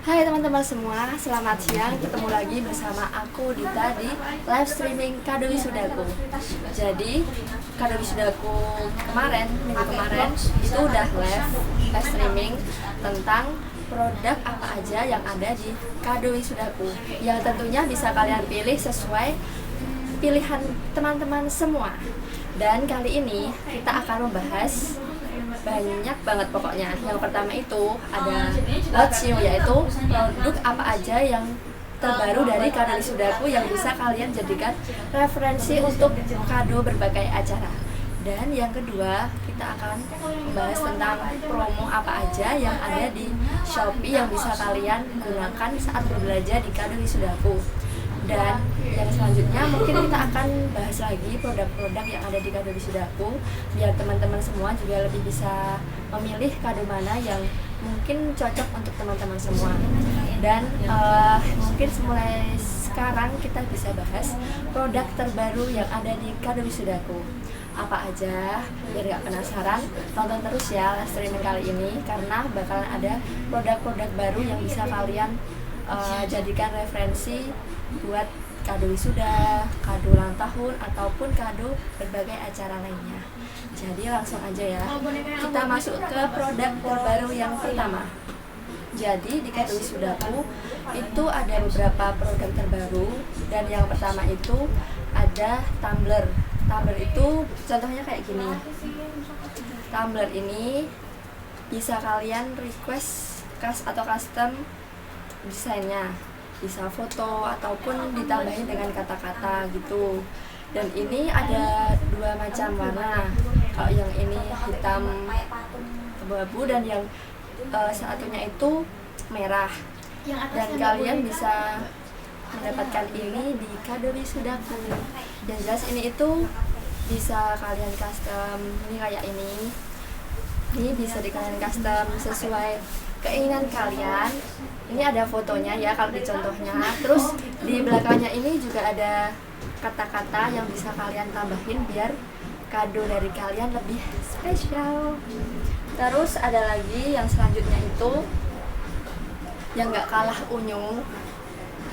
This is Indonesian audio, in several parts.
Hai teman-teman semua, selamat siang. Ketemu lagi bersama aku Dita di live streaming Kado Wisudaku. Jadi Kado Wisudaku minggu kemarin itu udah live streaming tentang produk apa aja yang ada di Kado Wisudaku, yang tentunya bisa kalian pilih sesuai pilihan teman-teman semua. Dan kali ini kita akan membahas banyak banget pokoknya. Yang pertama itu ada What's New, yaitu produk apa aja yang terbaru dari Kado Wisudaku yang bisa kalian jadikan referensi untuk kado berbagai acara. Dan yang kedua, kita akan membahas tentang promo apa aja yang ada di Shopee yang bisa kalian gunakan saat berbelanja di Kado Wisudaku. Dan yang selanjutnya mungkin kita akan bahas lagi produk-produk yang ada di Kado Wisudaku, biar teman-teman semua juga lebih bisa memilih kado mana yang mungkin cocok untuk teman-teman semua. Dan mungkin mulai sekarang kita bisa bahas produk terbaru yang ada di Kado Wisudaku apa aja. Biar gak penasaran, tonton terus ya live streaming kali ini, karena bakalan ada produk-produk baru yang bisa kalian jadikan referensi buat kado wisuda, kado ulang tahun, ataupun kado berbagai acara lainnya. Jadi langsung aja ya, kita masuk ke produk terbaru yang pertama. Jadi di Kado Wisudaku itu ada beberapa produk terbaru, dan yang pertama itu ada tumbler. Tumbler itu contohnya kayak gini. Tumbler ini bisa kalian request atau custom desainnya, bisa foto ataupun ditambahin dengan kata-kata gitu. Dan ini ada dua macam warna. Kalau yang ini hitam abu-abu, dan yang satunya itu merah. Dan kalian bisa mendapatkan ini di Kado Wisudaku. Dan jelas ini itu bisa kalian custom. Ini kayak ini bisa kalian custom sesuai keinginan kalian. Ini ada fotonya ya kalau di contohnya. Terus di belakangnya ini juga ada kata-kata yang bisa kalian tambahin biar kado dari kalian lebih spesial. Terus ada lagi yang selanjutnya itu yang gak kalah unyung,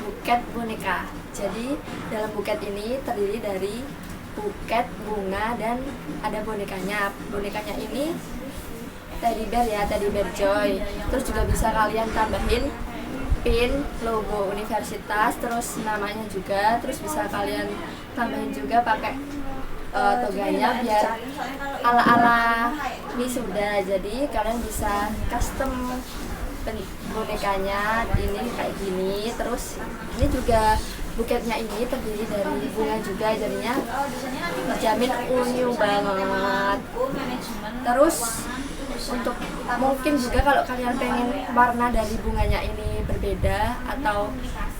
buket boneka. Jadi dalam buket ini terdiri dari buket bunga dan ada bonekanya. Bonekanya ini teddy bear ya, teddy bear joy. Terus juga bisa kalian tambahin pin logo universitas, terus namanya juga. Terus bisa kalian tambahin juga pakai toganya biar ala-ala wisuda. Jadi kalian bisa custom bonekanya ini kayak gini. Terus ini juga buketnya ini terdiri dari bunga juga, jadinya terjamin unyu banget. Terus untuk mungkin juga kalau kalian pengen warna dari bunganya ini berbeda, atau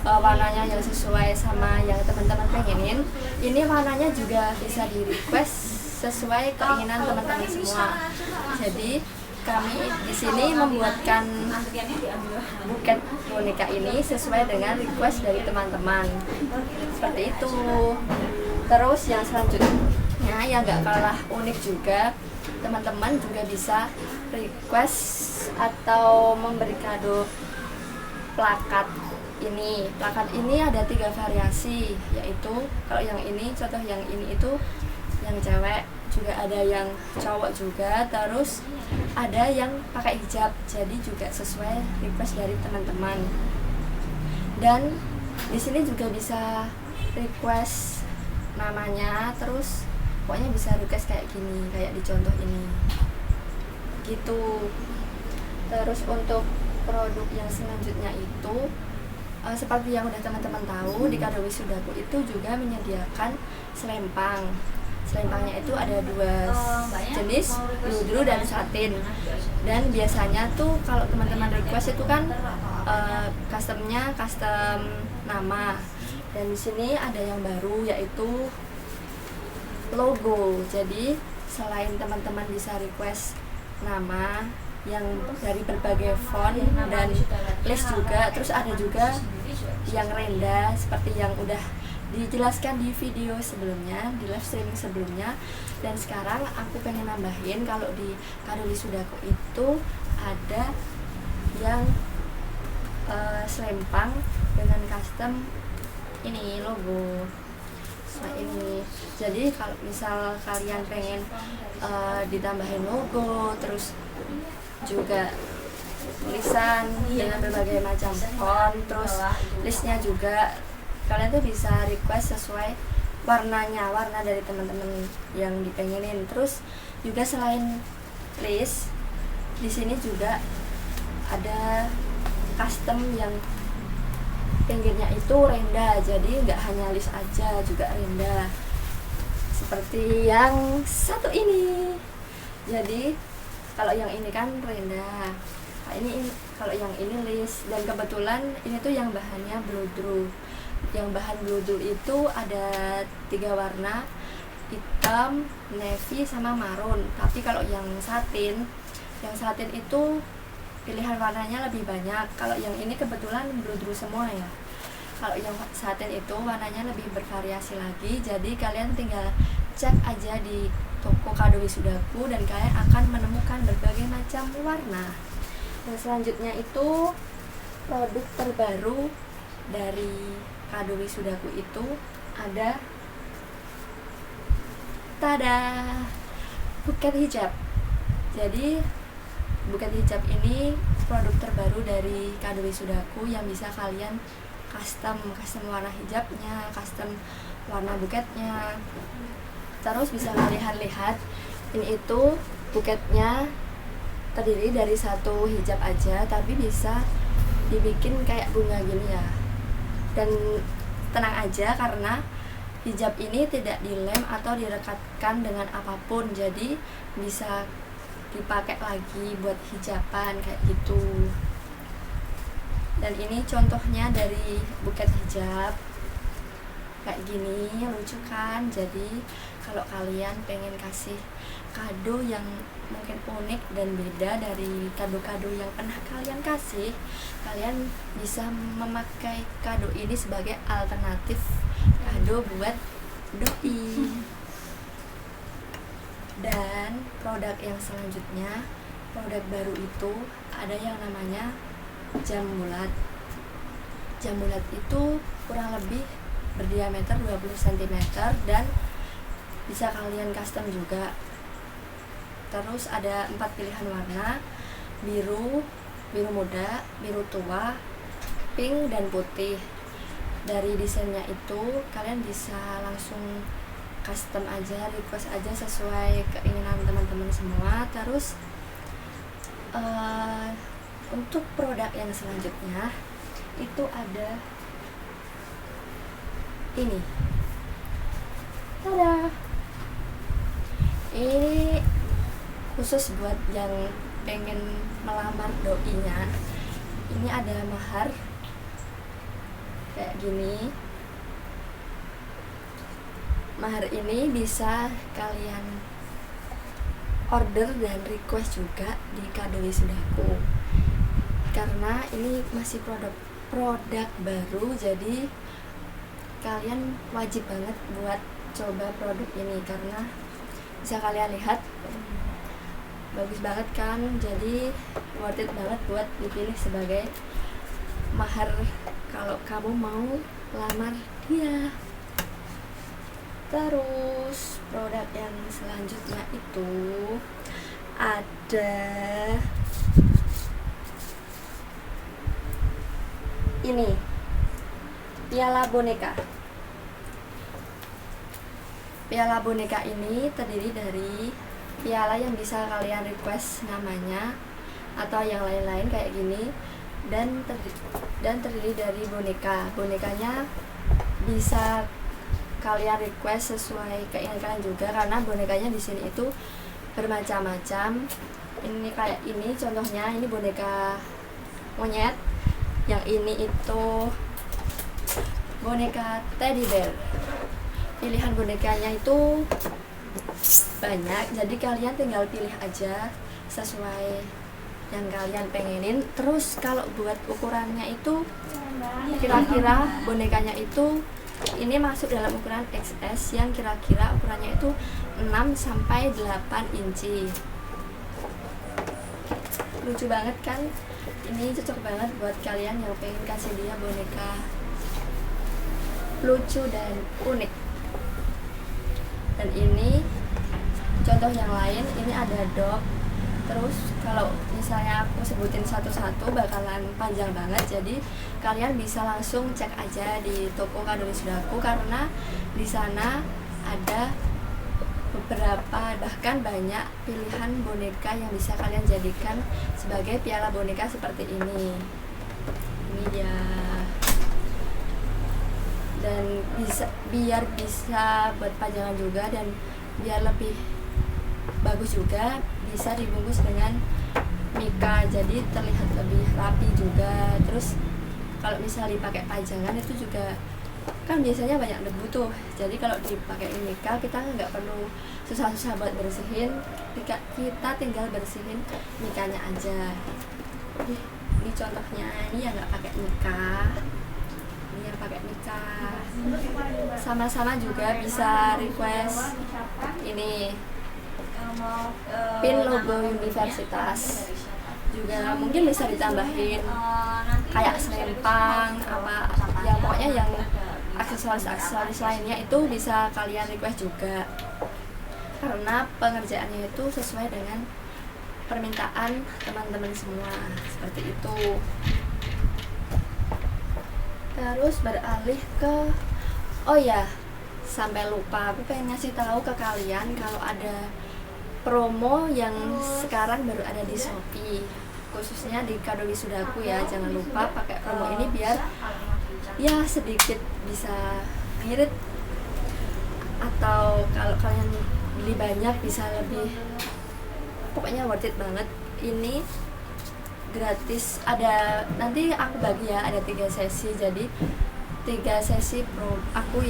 warnanya yang sesuai sama yang teman-teman pengenin, ini warnanya juga bisa di request sesuai keinginan teman-teman semua. Jadi kami di sini membuatkan buket boneka ini sesuai dengan request dari teman-teman, seperti itu. Terus yang selanjutnya yang gak kalah unik juga, teman-teman juga bisa request atau memberi kado plakat ini. Plakat ini ada 3 variasi, yaitu kalau yang ini, contoh yang ini itu yang cewek, juga ada yang cowok juga. Terus ada yang pakai hijab, jadi juga sesuai request dari teman-teman. Dan di sini juga bisa request namanya, terus pokoknya bisa request kayak gini, kayak di contoh ini gitu. Terus untuk produk yang selanjutnya itu seperti yang udah teman-teman tahu, di Kado Wisudaku itu juga menyediakan selempang. Selempangnya itu ada 2 jenis, bludru dan satin. Dan biasanya tuh kalau teman-teman request itu kan customnya custom nama. Dan di sini ada yang baru, yaitu logo. Jadi selain teman-teman bisa request nama yang dari berbagai font dan list juga, terus ada juga yang renda seperti yang udah dijelaskan di video sebelumnya, di live streaming sebelumnya. Dan sekarang aku pengen nambahin kalau di Kado Wisudaku itu ada yang selempang dengan custom ini logo ini. Jadi kalau misal kalian pengen ditambahin logo, terus juga tulisan dengan berbagai macam font, terus listnya juga kalian tuh bisa request sesuai warna dari teman-teman yang dipengenin. Terus juga selain list, di sini juga ada custom yang pinggirnya itu renda, jadi nggak hanya list aja, juga renda seperti yang satu ini. Jadi kalau yang ini kan renda, nah ini kalau yang ini list, dan kebetulan ini tuh yang bahannya bludru. Yang bahan bludru itu ada 3 warna, hitam, navy, sama maroon. Tapi kalau yang satin itu pilihan warnanya lebih banyak. Kalau yang ini kebetulan bludru semua ya. Kalau yang satin itu warnanya lebih bervariasi lagi. Jadi kalian tinggal cek aja di toko Kado Wisudaku dan kalian akan menemukan berbagai macam warna. Dan selanjutnya itu produk terbaru dari Kado Wisudaku itu ada tada, buket hijab. Jadi buket hijab ini produk terbaru dari Kado Wisudaku yang bisa kalian custom warna hijabnya, custom warna buketnya. Terus bisa kalian lihat ini itu buketnya terdiri dari satu hijab aja, tapi bisa dibikin kayak bunga gini ya. Dan tenang aja karena hijab ini tidak dilem atau direkatkan dengan apapun, jadi bisa dipakai lagi buat hijaban kayak gitu. Dan ini contohnya dari buket hijab kayak gini, lucu kan? Jadi kalau kalian pengen kasih kado yang mungkin unik dan beda dari kado-kado yang pernah kalian kasih, kalian bisa memakai kado ini sebagai alternatif kado buat doi. Dan produk yang selanjutnya, produk baru itu ada yang namanya jam bulat. Jam bulat itu kurang lebih berdiameter 20 cm dan bisa kalian custom juga. Terus ada 4 pilihan warna, biru muda, biru tua, pink, dan putih. Dari desainnya itu kalian bisa langsung custom aja, request aja sesuai keinginan teman-teman semua. Terus untuk produk yang selanjutnya itu ada ini. Tada! Ini khusus buat yang pengen melamar doinya. Ini ada mahar kayak gini. Mahar ini bisa kalian order dan request juga di Kado Wisudaku. Karena ini masih produk baru, jadi kalian wajib banget buat coba produk ini karena bisa kalian lihat bagus banget kan, jadi worth it banget buat dipilih sebagai mahar kalau kamu mau lamar dia. Terus produk yang selanjutnya itu ada ini, piala boneka. Piala boneka ini terdiri dari piala yang bisa kalian request namanya atau yang lain-lain kayak gini, dan terdiri dari boneka. Bonekanya bisa kalian request sesuai keinginan kalian juga karena bonekanya di sini itu bermacam-macam. Ini kayak ini contohnya, ini boneka monyet. Yang ini itu boneka teddy bear. Pilihan bonekanya itu banyak, jadi kalian tinggal pilih aja sesuai yang kalian pengenin. Terus kalau buat ukurannya itu kira-kira bonekanya itu ini masuk dalam ukuran XS yang kira-kira ukurannya itu 6-8 inci. Lucu banget kan? ini cocok banget buat kalian yang pengen kasih dia boneka lucu dan unik. Dan ini contoh yang lain, ini ada dog. Terus kalau misalnya aku sebutin satu-satu bakalan panjang banget, jadi kalian bisa langsung cek aja di toko Kado Wisudaku, karena di sana ada beberapa, bahkan banyak pilihan boneka yang bisa kalian jadikan sebagai piala boneka seperti ini. Ini dia. Dan biar bisa buat pajangan juga, dan biar lebih bagus juga bisa dibungkus dengan mika, jadi terlihat lebih rapi juga. Terus kalau misalnya dipakai pajangan itu juga kan biasanya banyak debu tuh, jadi kalau dipakai mika kita nggak perlu susah-susah buat bersihin, kita tinggal bersihin mikanya aja. Ini contohnya, ini yang nggak pakai mika, ini yang pakai mika. Sama-sama juga bisa request ini pin logo universitas, juga mungkin bisa ditambahin kayak selempang apa ya, pokoknya yang aksesoris lainnya itu bisa kalian request juga, karena pengerjaannya itu sesuai dengan permintaan teman-teman semua, seperti itu. Terus beralih ke, oh ya, sampai lupa, aku pengen ngasih tahu ke kalian kalau ada promo yang sekarang baru ada di Shopee, khususnya di Kado Wisudaku ya. Jangan lupa pakai promo ini biar ya sedikit bisa ngirit, atau kalau kalian beli banyak bisa lebih, pokoknya worth it banget. Ini gratis, ada, nanti aku bagi ya, ada 3 sesi, jadi 3 sesi aku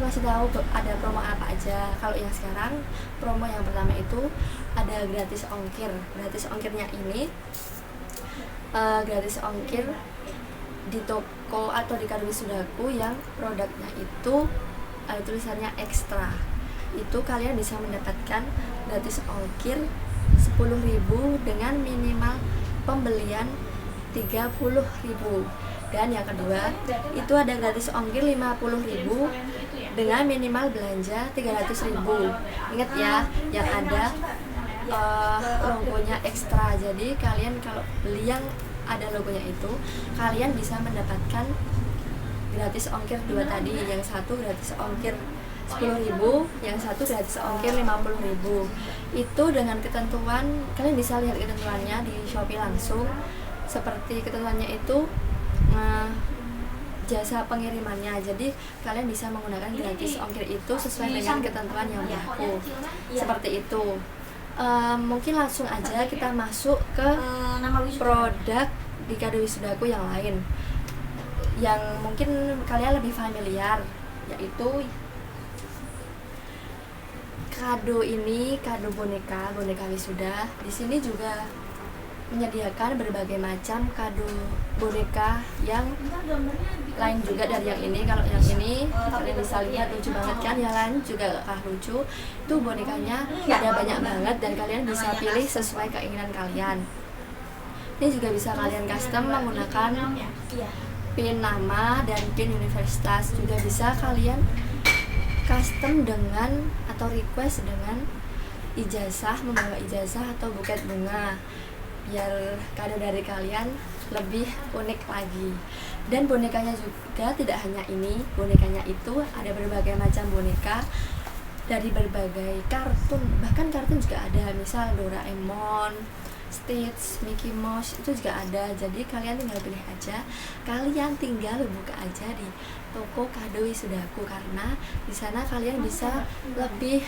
ngasih tahu ada promo apa aja. Kalau yang sekarang promo yang pertama itu ada gratis ongkir. Gratis ongkirnya ini gratis ongkir di toko atau di Kado Wisudaku yang produknya itu ada tulisannya ekstra. Itu kalian bisa mendapatkan gratis ongkir 10.000 dengan minimal pembelian 30.000. Dan yang kedua itu ada gratis ongkir 50.000 dengan minimal belanja 300.000. Ingat ya, yang ada logonya ekstra. Jadi kalian kalau beli yang ada logonya itu, kalian bisa mendapatkan gratis ongkir 2 tadi. Yang satu gratis ongkir 10.000, yang satu gratis ongkir 50.000. Itu dengan ketentuan, kalian bisa lihat ketentuannya di Shopee langsung. Seperti ketentuannya itu jasa pengirimannya, jadi kalian bisa menggunakan gratis ongkir itu sesuai dengan ketentuan yang berlaku, seperti itu. Mungkin langsung aja kita masuk ke produk di Kado Wisudaku yang lain, yang mungkin kalian lebih familiar, yaitu kado ini, kado boneka wisuda. Di sini juga menyediakan berbagai macam kado boneka yang lain juga dari yang ini. Kalau yang ini kalian bisa lihat lucu banget kan, yang lain juga gak kalah lucu. Itu bonekanya ada banyak banget dan kalian bisa pilih sesuai keinginan kalian. Ini juga bisa kalian custom menggunakan pin nama dan pin universitas. Juga bisa kalian custom dengan atau request dengan ijazah, membawa ijazah atau buket bunga, biar kado dari kalian lebih unik lagi. Dan bonekanya juga tidak hanya ini, bonekanya itu ada berbagai macam boneka dari berbagai kartun, bahkan kartun juga ada, misal Doraemon, Stitch, Mickey Mouse itu juga ada. Jadi kalian tinggal pilih aja, kalian tinggal buka aja di toko Kado Wisudaku, karena di sana kalian bisa lebih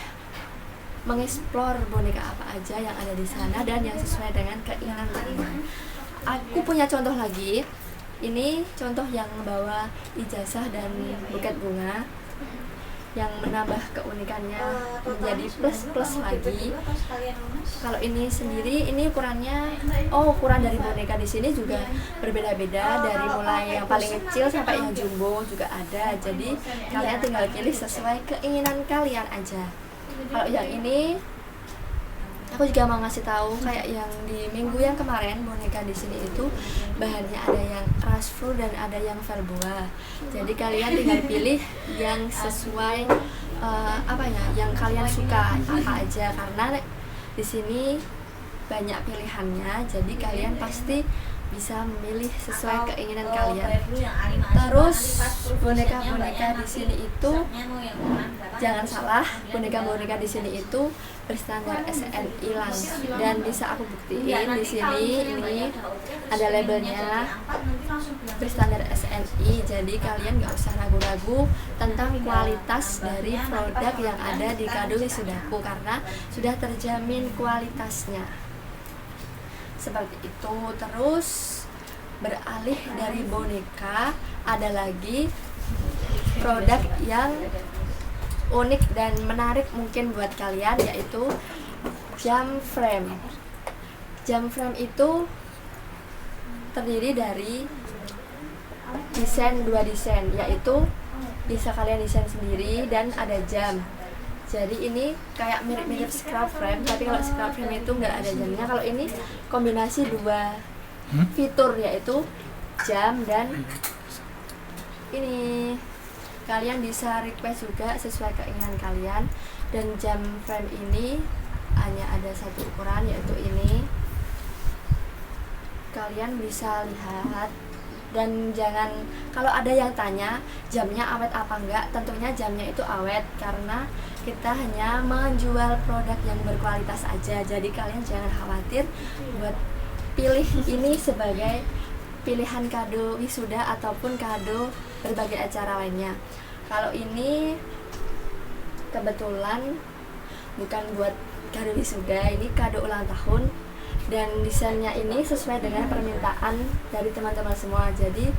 mengeksplor boneka apa aja yang ada di sana dan yang sesuai dengan keinginan kalian. Aku punya contoh lagi. Ini contoh yang membawa ijazah dan buket bunga, yang menambah keunikannya menjadi plus lagi. Kalau ini sendiri, ini ukurannya, ukuran dari boneka di sini juga berbeda-beda, dari mulai yang paling kecil sampai yang jumbo juga ada. Jadi kalian tinggal pilih sesuai keinginan kalian aja. Kalau yang ini aku juga mau ngasih tahu kayak yang di minggu yang kemarin boneka di sini itu bahannya ada yang rasful dan ada yang verboa. Jadi kalian tinggal pilih yang sesuai yang kalian suka apa aja, karena di sini banyak pilihannya. Jadi kalian pasti bisa memilih sesuai keinginan kalian. Terus boneka-boneka di sini itu jangan salah, boneka-boneka di sini itu berstandar SNI langsung, dan bisa aku buktiin di sini ini ada labelnya berstandar SNI. Jadi kalian nggak usah ragu-ragu tentang kualitas dari produk yang ada di Kado Wisudaku karena sudah terjamin kualitasnya. Seperti itu. Terus beralih dari boneka, ada lagi produk yang unik dan menarik mungkin buat kalian, yaitu jam frame. Jam frame itu terdiri dari dua desain, yaitu bisa kalian desain sendiri dan ada jam. Jadi ini kayak mirip-mirip scrap frame, tapi kalau scrap frame itu nggak ada jamnya. Kalau ini kombinasi dua fitur, yaitu jam dan ini. Kalian bisa request juga sesuai keinginan kalian. Dan jam frame ini hanya ada satu ukuran, yaitu ini. Kalian bisa lihat. Dan jangan, kalau ada yang tanya jamnya awet apa enggak, tentunya jamnya itu awet karena kita hanya menjual produk yang berkualitas aja. Jadi kalian jangan khawatir buat pilih ini sebagai pilihan kado wisuda ataupun kado berbagai acara lainnya. Kalau ini kebetulan bukan buat kado wisuda, ini kado ulang tahun. Dan desainnya ini sesuai dengan permintaan dari teman-teman semua. Jadi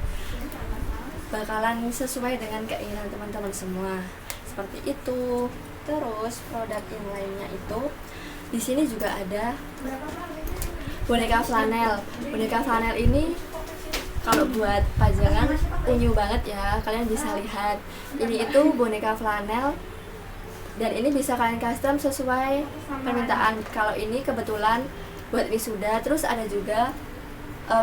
bakalan sesuai dengan keinginan teman-teman semua. Seperti itu. Terus produk yang lainnya itu di sini juga ada boneka flanel. Boneka flanel ini kalau buat pajangan unyu banget ya. Kalian bisa lihat. Ini itu boneka flanel. Dan ini bisa kalian custom sesuai permintaan. Kalau ini kebetulan buat wisuda. Terus ada juga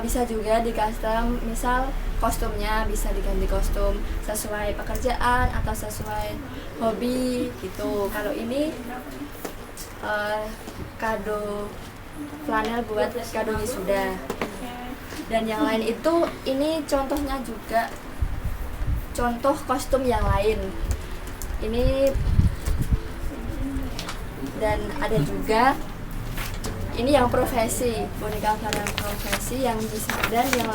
bisa juga di custom, misal kostumnya bisa diganti kostum sesuai pekerjaan atau sesuai hobi gitu. Kalau ini kado flanel buat kado wisuda. Dan yang lain itu ini contohnya juga contoh kostum yang lain ini. Dan ada juga ini yang profesi, boneka flanel profesi yang bisa, dan yang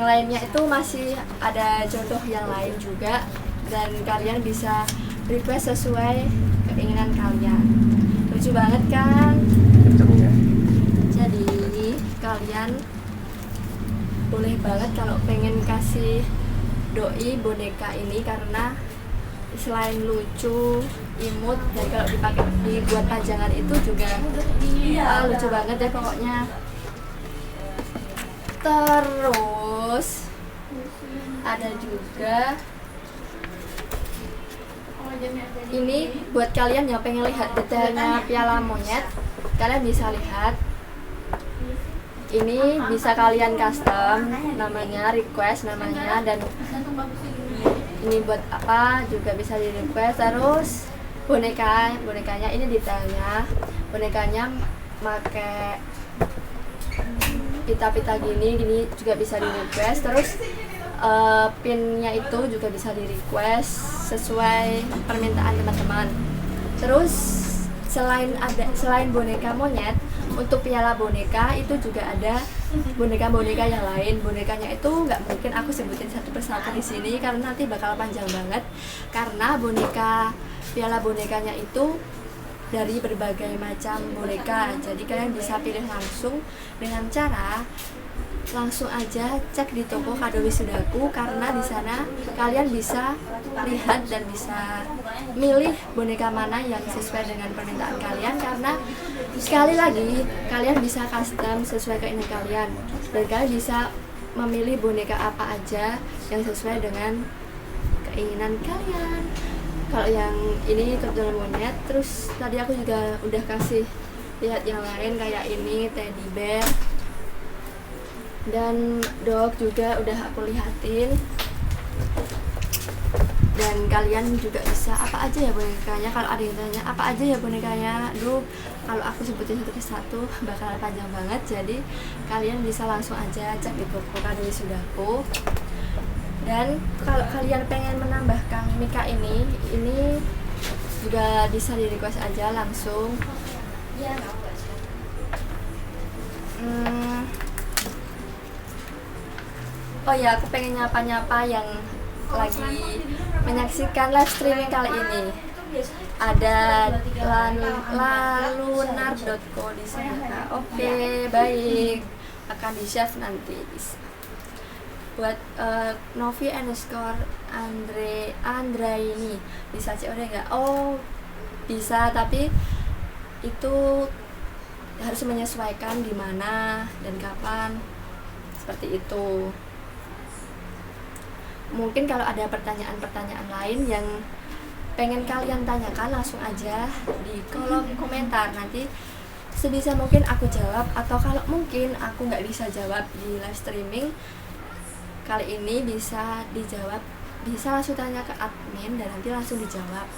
lainnya itu masih ada contoh yang lain juga, dan kalian bisa request sesuai keinginan kalian. Lucu banget kan? Jadi kalian boleh banget kalau pengen kasih doi boneka ini, karena selain lucu, imut, dan kalau dipakai dibuat pajangan itu juga lucu banget deh pokoknya. Terus ada juga ini buat kalian yang pengen lihat detailnya piala monyet, kalian bisa lihat. Ini bisa kalian custom, namanya request namanya, dan ini buat apa juga bisa di request. Terus bonekanya ini detailnya, bonekanya pakai pita-pita gini juga bisa di request. Terus pinnya itu juga bisa di request sesuai permintaan teman-teman. Terus selain boneka monyet, untuk piala boneka itu juga ada boneka-boneka yang lain. Bonekanya itu nggak mungkin aku sebutin satu persatu di sini karena nanti bakal panjang banget. Karena piala bonekanya itu dari berbagai macam boneka. Jadi kalian bisa pilih langsung dengan cara langsung aja cek di toko Kado Wisudaku, karena di sana kalian bisa lihat dan bisa milih boneka mana yang sesuai dengan permintaan kalian. Karena sekali lagi kalian bisa custom sesuai keinginan kalian, dan kalian bisa memilih boneka apa aja yang sesuai dengan keinginan kalian. Kalau yang ini turtle monyet, terus tadi aku juga udah kasih lihat yang lain kayak ini teddy bear dan dog juga udah aku lihatin. Dan kalian juga bisa apa aja ya bonekanya. Kalau ada yang tanya apa aja ya bonekanya, aduh kalau aku sebutin satu persatu bakal panjang banget, jadi kalian bisa langsung aja cek di toko Kado Wisudaku. Dan kalau kalian pengen menambahkan Mika ini juga bisa di request aja langsung. Oh ya, aku pengen nyapa-nyapa yang lagi menyaksikan live streaming kali ini. Ada lalunar.co di sana. Oke, baik. Akan di-save nanti. Buat Novi _ Andra ini bisa COD nggak? Oh, bisa, tapi itu harus menyesuaikan di mana dan kapan. Seperti itu. Mungkin kalau ada pertanyaan-pertanyaan lain yang pengen kalian tanyakan, langsung aja di kolom komentar. Nanti sebisa mungkin aku jawab, atau kalau mungkin aku nggak bisa jawab di live streaming kali ini, bisa dijawab, bisa langsung tanya ke admin dan nanti langsung dijawab.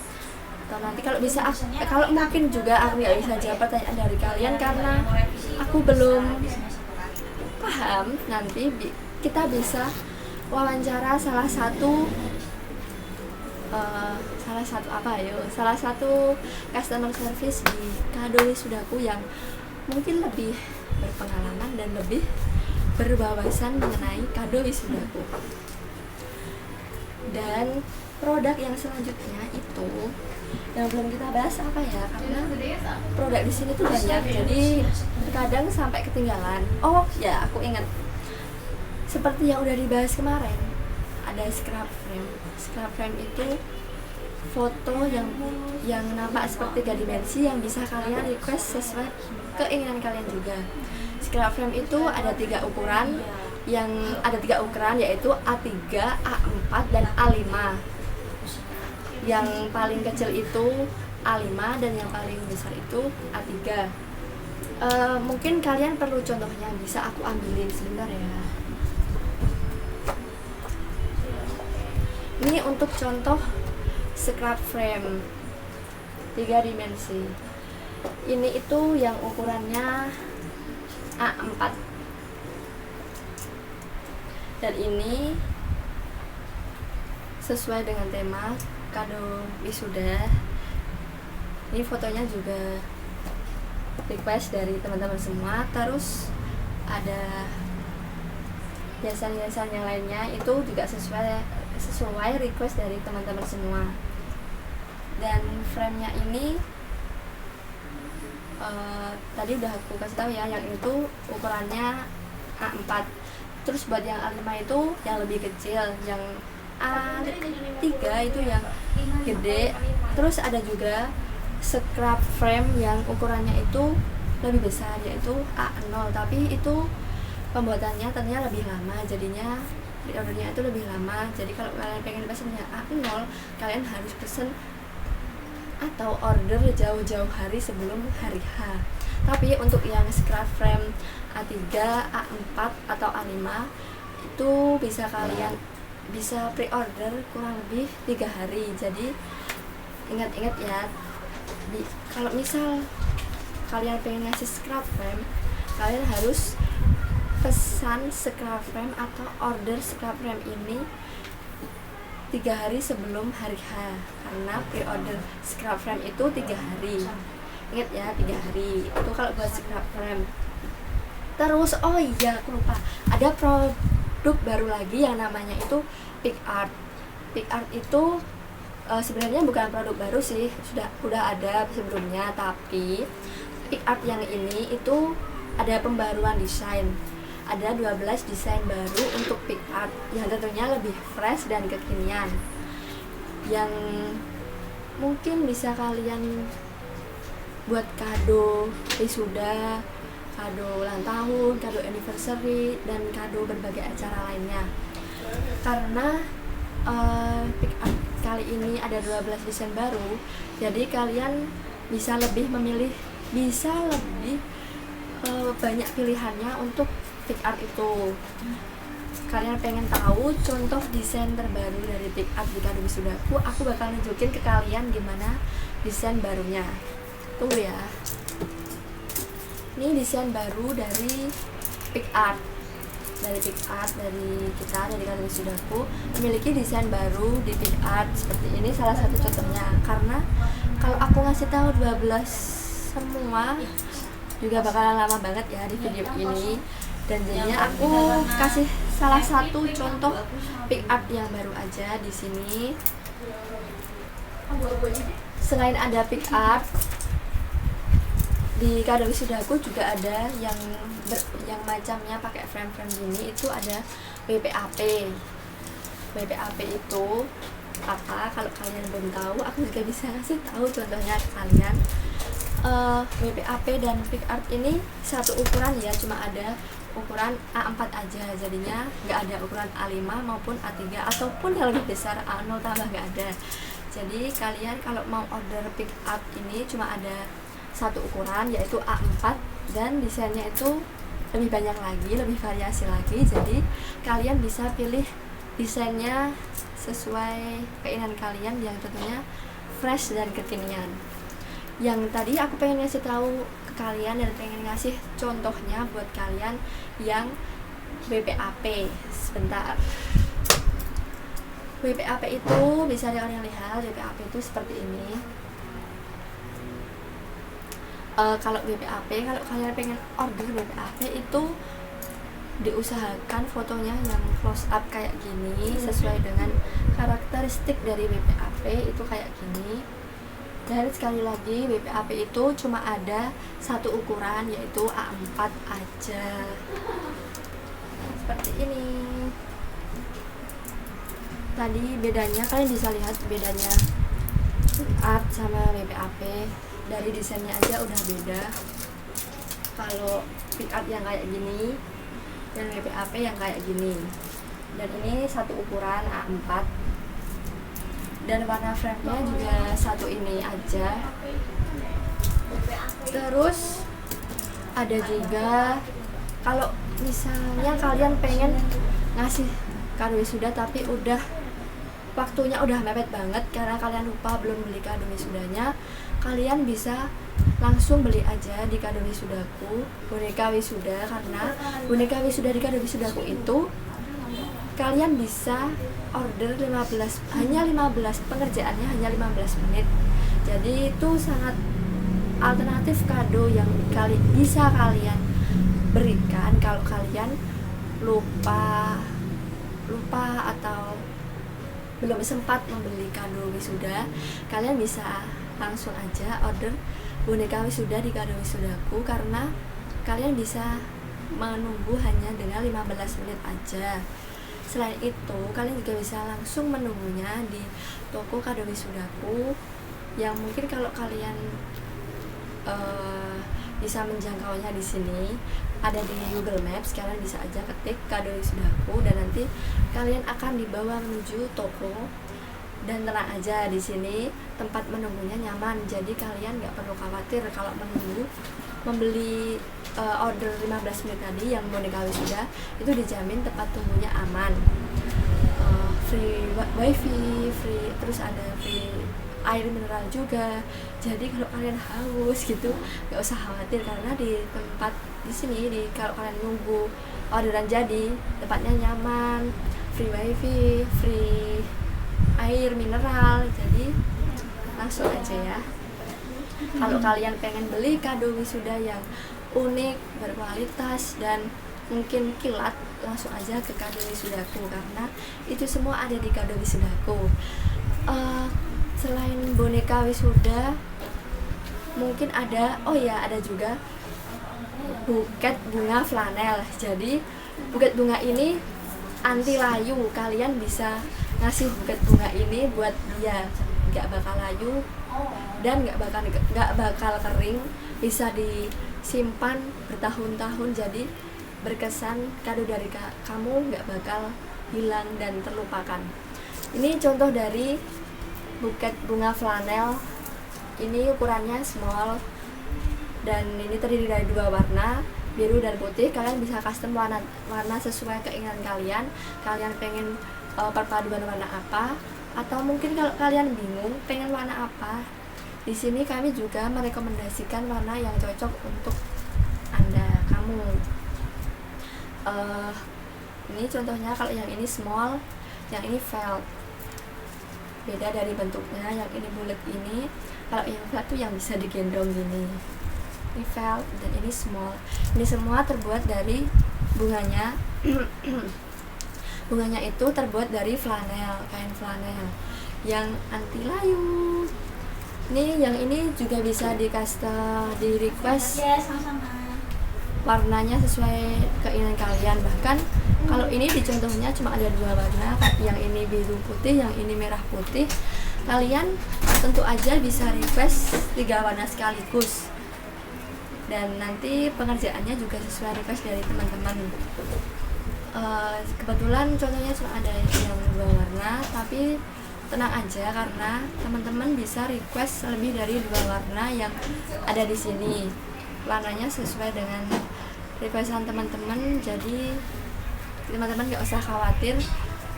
Atau nanti kalau bisa kalau mungkin juga aku nggak bisa jawab pertanyaan dari kalian karena aku belum paham, nanti kita bisa wawancara salah satu customer service di Kado Wisudaku yang mungkin lebih berpengalaman dan lebih berwawasan mengenai Kado Wisudaku. Dan produk yang selanjutnya itu yang belum kita bahas apa ya, karena produk di sini tuh banyak, jadi kadang sampai ketinggalan. Oh ya, aku ingat, seperti yang udah dibahas kemarin, ada scrap frame. Scrap frame itu foto yang nampak seperti 3 dimensi yang bisa kalian request sesuai keinginan kalian juga. Scrap frame itu ada 3 ukuran, yaitu A3, A4 dan A5. Yang paling kecil itu A5 dan yang paling besar itu A3. Mungkin kalian perlu contohnya, bisa aku ambilin sebentar ya. Ini untuk contoh scrap frame 3 dimensi. Ini itu yang ukurannya A4. Dan ini sesuai dengan tema Kado Wisuda. Ini fotonya juga request dari teman-teman semua. Terus ada hiasan-hiasan yang lainnya itu juga sesuai request dari teman-teman semua. Dan frame-nya ini tadi udah aku kasih tahu ya, yang itu ukurannya A4. Terus buat yang A5 itu yang lebih kecil, yang A3 itu yang gede. Terus ada juga scrap frame yang ukurannya itu lebih besar, yaitu A0, tapi itu pembuatannya tentunya lebih lama, jadinya ordernya itu lebih lama. Jadi kalau kalian pengen pesennya A0, kalian harus pesen atau order jauh-jauh hari sebelum hari H. Tapi untuk yang scrap frame A3, A4 atau A5 itu kalian bisa pre-order kurang lebih 3 hari. Jadi ingat-ingat ya, kalau misal kalian pengen ngasih scrap frame, kalian harus pesan scrap frame atau order scrap frame ini 3 hari sebelum hari H, karena pre-order scrap frame itu 3 hari. Ingat ya, 3 hari itu kalau buat scrap frame. Terus oh iya, aku lupa, ada produk baru lagi yang namanya itu Pic Art. Pic Art itu sebenarnya bukan produk baru sih, udah ada sebelumnya, tapi Pic Art yang ini itu ada pembaruan desain. Ada 12 desain baru untuk Pic Art yang tentunya lebih fresh dan kekinian, yang mungkin bisa kalian buat kado wisuda, kado ulang tahun, kado anniversary, dan kado berbagai acara lainnya. Karena Pic Art kali ini ada 12 desain baru, jadi kalian bisa lebih memilih, bisa lebih banyak pilihannya untuk pick art itu. Kalian pengen tahu contoh desain terbaru dari pick art di Kado Wisudaku, aku bakal nunjukin ke kalian gimana desain barunya. Tunggu ya. Ini desain baru dari pick art, dari kita, dari Kado Wisudaku memiliki desain baru di pick art seperti ini, salah satu contohnya. Karena kalau aku ngasih tahu 12 semua juga bakalan lama banget ya di video ini, dan jadinya aku kasih salah satu contoh pick art yang baru aja di sini. Selain ada pick art di Kado Wisudaku juga ada yang macamnya pakai frame-frame gini, itu ada WPAP. WPAP itu apa? Kalau kalian belum tahu, aku juga bisa kasih tahu contohnya ke kalian. WPAP dan pick art ini satu ukuran ya, cuma ada ukuran A4 aja, jadinya nggak ada ukuran A5 maupun A3 ataupun yang lebih besar A0 tambah nggak ada. Jadi kalian kalau mau order pick art ini cuma ada satu ukuran, yaitu A4, dan desainnya itu lebih banyak lagi, lebih variasi lagi. Jadi kalian bisa pilih desainnya sesuai keinginan kalian yang tentunya fresh dan kekinian. Yang tadi aku pengen ngasih tahu ke kalian dan pengen ngasih contohnya buat kalian yang WPAP. Sebentar. WPAP itu bisa kalian lihat, WPAP itu seperti ini. Kalau WPAP, kalau kalian pengen order WPAP itu diusahakan fotonya yang close up kayak gini, sesuai dengan karakteristik dari WPAP itu kayak gini. Dan sekali lagi, WPAP itu cuma ada satu ukuran, yaitu A4 aja. Seperti ini. Tadi bedanya, kalian bisa lihat bedanya art sama WPAP. Dari desainnya aja udah beda. Kalau pick art yang kayak gini dan WPAP yang kayak gini. Dan ini satu ukuran A4. Dan warna frame-nya juga satu ini aja. Terus ada juga kalau misalnya kalian pengen ngasih kado wisuda tapi waktunya udah mepet banget karena kalian lupa belum beli kado wisudanya, kalian bisa langsung beli aja di Kado Wisudaku boneka wisuda. Karena boneka wisuda di Kado Wisudaku itu kalian bisa order hanya 15, pengerjaannya hanya 15 menit. Jadi itu sangat alternatif kado yang bisa kalian berikan kalau kalian lupa atau belum sempat membeli kado wisuda. Kalian bisa langsung aja order boneka wisuda di Kado Wisudaku, karena kalian bisa menunggu hanya dengan 15 menit aja. Selain itu, kalian juga bisa langsung menunggunya di toko Kado Wisudaku, yang mungkin kalau kalian bisa menjangkaunya di sini ada di Google Maps. Kalian bisa aja ketik Kado Wisudaku dan nanti kalian akan dibawa menuju toko. Dan tenang aja, di sini tempat menunggunya nyaman, jadi kalian nggak perlu khawatir kalau membeli order 15 menit tadi yang boneka wisuda itu dijamin tempat tunggunya aman, free wifi, terus ada free air mineral juga. Jadi kalau kalian haus gitu nggak usah khawatir, karena di sini kalau kalian nunggu orderan jadi tempatnya nyaman, free wifi, free air mineral, jadi langsung aja ya. Kalau kalian pengen beli kado wisuda yang unik, berkualitas, dan mungkin kilat, langsung aja ke Kado Wisudaku, karena itu semua ada di Kado Wisudaku. Selain boneka wisuda, mungkin ada juga buket bunga flanel. Jadi buket bunga ini anti layu, kalian bisa ngasih buket bunga ini buat dia, nggak bakal layu dan nggak bakal kering, bisa disimpan bertahun-tahun, jadi berkesan kado dari kamu nggak bakal hilang dan terlupakan. Ini contoh dari buket bunga flanel. Ini ukurannya small dan ini terdiri dari 2 warna, biru dan putih. Kalian bisa custom warna sesuai keinginan kalian. Kalian pengen perpaduan warna apa, atau mungkin kalau kalian bingung pengen warna apa, di sini kami juga merekomendasikan warna yang cocok untuk kamu. Ini contohnya, kalau yang ini small, yang ini felt. Beda dari bentuknya, yang ini bulat ini. Kalau yang flat tuh yang bisa digendong gini. Ini felt dan ini small. Ini semua terbuat dari bunganya. Bunganya itu terbuat dari flanel, kain flanel yang anti layu. Nih, yang ini juga bisa di request warnanya sesuai keinginan kalian. Bahkan kalau ini di contohnya cuma ada 2 warna, yang ini biru putih, yang ini merah putih. Kalian tentu aja bisa request 3 warna sekaligus, dan nanti pengerjaannya juga sesuai request dari teman-teman. Kebetulan contohnya cuma ada yang 2 warna, tapi tenang aja karena teman-teman bisa request lebih dari 2 warna yang ada di sini. Warnanya sesuai dengan requestan teman-teman, jadi teman-teman gak usah khawatir